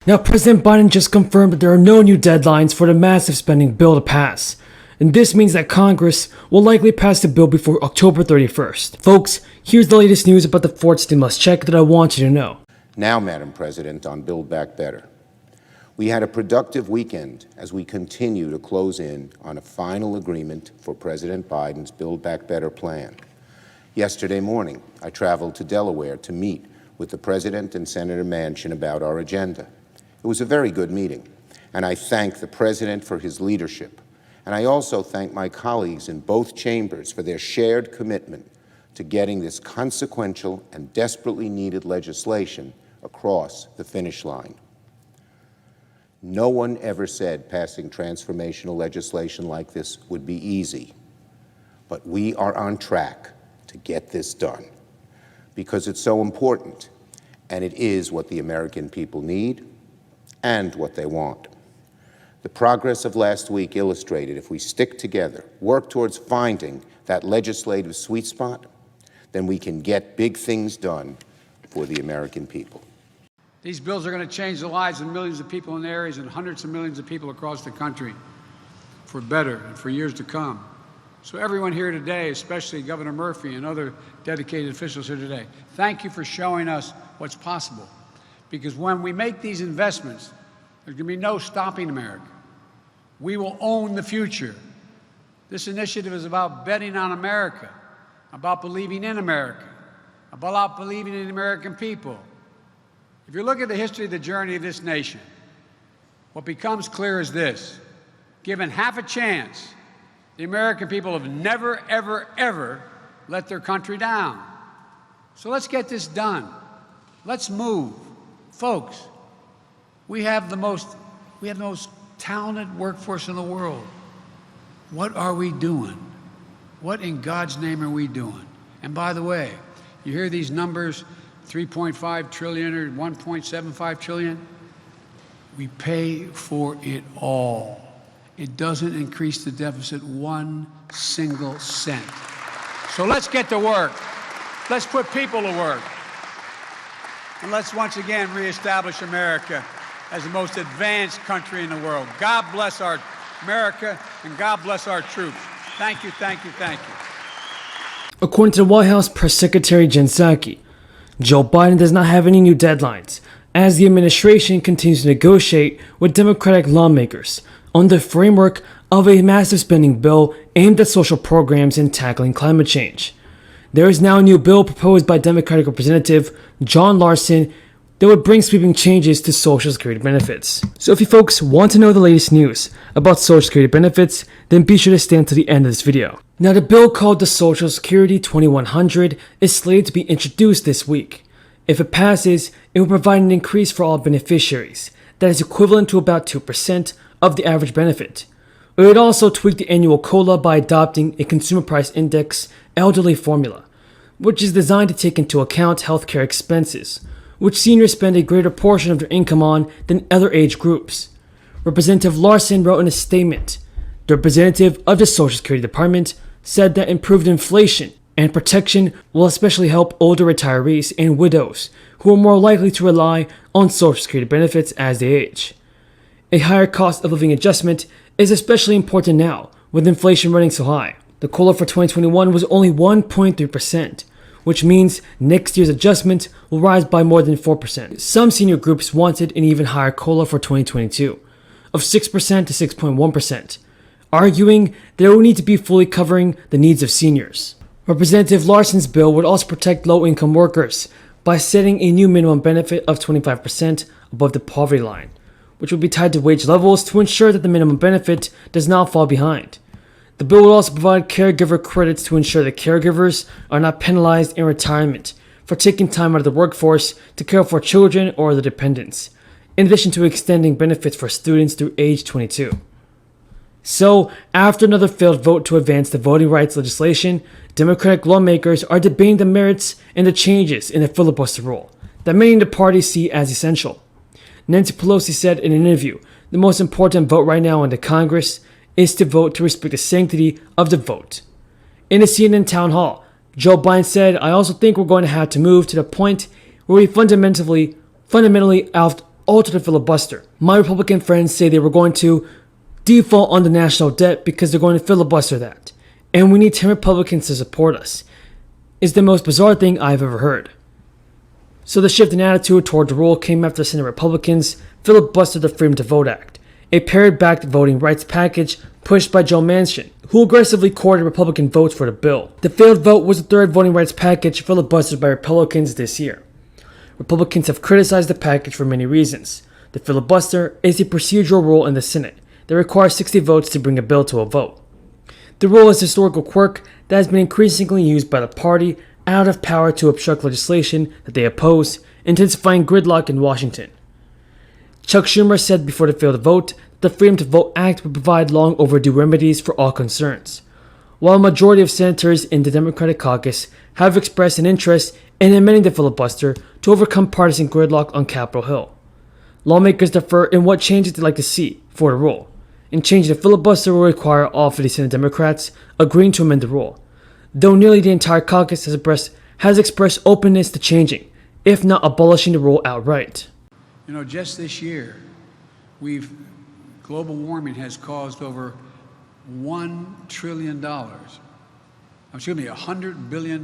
Now, President Biden just confirmed that there are no new deadlines for the massive spending bill to pass. And this means that Congress will likely pass the bill before October 31st. Folks, here's the latest news about the fourth stimulus check that I want you to know. Now, Madam President, on Build Back Better. We had a productive weekend as we continue to close in on a final agreement for President Biden's Build Back Better plan. Yesterday morning, I traveled to Delaware to meet with the President and Senator Manchin about our agenda. It was a very good meeting, and I thank the President for his leadership. And I also thank my colleagues in both chambers for their shared commitment to getting this consequential and desperately needed legislation across the finish line. No one ever said passing transformational legislation like this would be easy, but we are on track to get this done because it's so important, and it is what the American people need and what they want. The progress of last week illustrated if we stick together, work towards finding that legislative sweet spot, then we can get big things done for the American people. These bills are going to change the lives of millions of people in areas and hundreds of millions of people across the country for better and for years to come. So everyone here today, especially Governor Murphy and other dedicated officials here today, thank you for showing us what's possible. Because when we make these investments, there's going to be no stopping America. We will own the future. This initiative is about betting on America, about believing in America, about believing in the American people. If you look at the history of the journey of this nation, what becomes clear is this: given half a chance, the American people have never, ever, ever let their country down. So let's get this done. Let's move. Folks, we have the most talented workforce in the world. What are we doing? What in God's name are we doing? And by the way, you hear these numbers, 3.5 trillion or 1.75 trillion? We pay for it all. It doesn't increase the deficit one single cent. So let's get to work. Let's put people to work. And let's once again reestablish America as the most advanced country in the world. God bless our America, and God bless our troops. Thank you, thank you, thank you. According to the White House Press Secretary Jen Psaki, Joe Biden does not have any new deadlines, as the administration continues to negotiate with Democratic lawmakers on the framework of a massive spending bill aimed at social programs and tackling climate change. There is now a new bill proposed by Democratic Representative John Larson that would bring sweeping changes to Social Security benefits. So if you folks want to know the latest news about Social Security benefits, then be sure to stay until the end of this video. Now, the bill called the Social Security 2100 is slated to be introduced this week. If it passes, it will provide an increase for all beneficiaries that is equivalent to about 2% of the average benefit. It would also tweak the annual COLA by adopting a Consumer Price Index elderly formula, which is designed to take into account healthcare expenses, which seniors spend a greater portion of their income on than other age groups. Representative Larson wrote in a statement, the representative of the Social Security Department said that improved inflation and protection will especially help older retirees and widows who are more likely to rely on Social Security benefits as they age. A higher cost of living adjustment is especially important now, with inflation running so high. The COLA for 2021 was only 1.3%, which means next year's adjustment will rise by more than 4%. Some senior groups wanted an even higher COLA for 2022, of 6% to 6.1%, arguing that it will need to be fully covering the needs of seniors. Representative Larson's bill would also protect low-income workers by setting a new minimum benefit of 25% above the poverty line, which would be tied to wage levels to ensure that the minimum benefit does not fall behind. The bill will also provide caregiver credits to ensure that caregivers are not penalized in retirement for taking time out of the workforce to care for children or their dependents, in addition to extending benefits for students through age 22. So, after another failed vote to advance the voting rights legislation, Democratic lawmakers are debating the merits and the changes in the filibuster rule that many in the party see as essential. Nancy Pelosi said in an interview, the most important vote right now in the Congress is to vote to respect the sanctity of the vote. In a CNN town hall, Joe Biden said, I also think we're going to have to move to the point where we fundamentally alter the filibuster. My Republican friends say they were going to default on the national debt because they're going to filibuster that. And we need 10 Republicans to support us. It's the most bizarre thing I've ever heard. So the shift in attitude toward the rule came after Senate Republicans filibustered the Freedom to Vote Act, a pared-back voting rights package pushed by Joe Manchin, who aggressively courted Republican votes for the bill. The failed vote was the third voting rights package filibustered by Republicans this year. Republicans have criticized the package for many reasons. The filibuster is a procedural rule in the Senate that requires 60 votes to bring a bill to a vote. The rule is a historical quirk that has been increasingly used by the party out of power to obstruct legislation that they oppose, intensifying gridlock in Washington. Chuck Schumer said before the failed vote that the Freedom to Vote Act would provide long overdue remedies for all concerns, while a majority of senators in the Democratic caucus have expressed an interest in amending the filibuster to overcome partisan gridlock on Capitol Hill. Lawmakers differ in what changes they'd like to see for the rule, and changing the filibuster will require all 50 Senate Democrats agreeing to amend the rule, though nearly the entire caucus has expressed openness to changing, if not abolishing the rule outright. You know, just this year, global warming has caused over $1 trillion, $100 billion,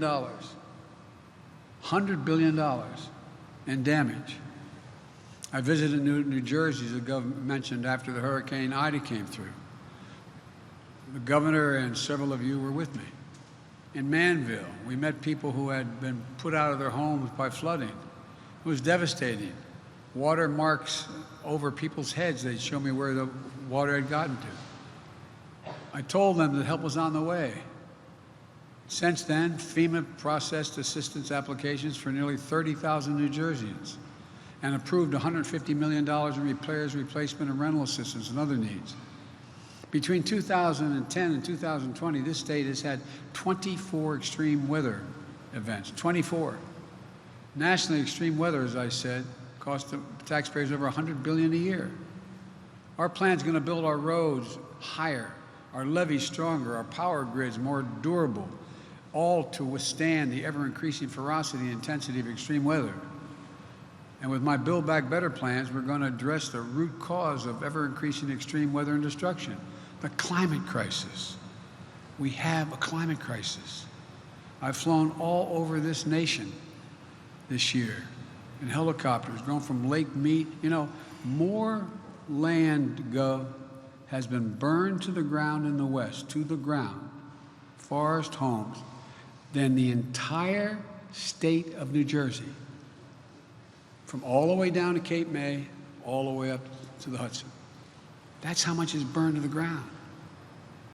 $100 billion in damage. I visited New Jersey, as the governor mentioned, after the Hurricane Ida came through. The governor and several of you were with me. In Manville, we met people who had been put out of their homes by flooding. It was devastating. Water marks over people's heads. They'd show me where the water had gotten to. I told them that help was on the way. Since then, FEMA processed assistance applications for nearly 30,000 New Jerseyans and approved $150 million in repairs, replacement, and rental assistance and other needs. Between 2010 and 2020, this state has had 24 extreme weather events, 24. Nationally, extreme weather, as I said, cost the taxpayers over $100 billion a year. Our plan is going to build our roads higher, our levees stronger, our power grids more durable, all to withstand the ever-increasing ferocity and intensity of extreme weather. And with my Build Back Better plans, we're going to address the root cause of ever-increasing extreme weather and destruction, the climate crisis. We have a climate crisis. I've flown all over this nation this year in helicopters, going from Lake Mead. You know, more land, Gov, has been burned to the ground in the West, to the ground, forest homes, than the entire state of New Jersey. From all the way down to Cape May, all the way up to the Hudson. That's how much is burned to the ground.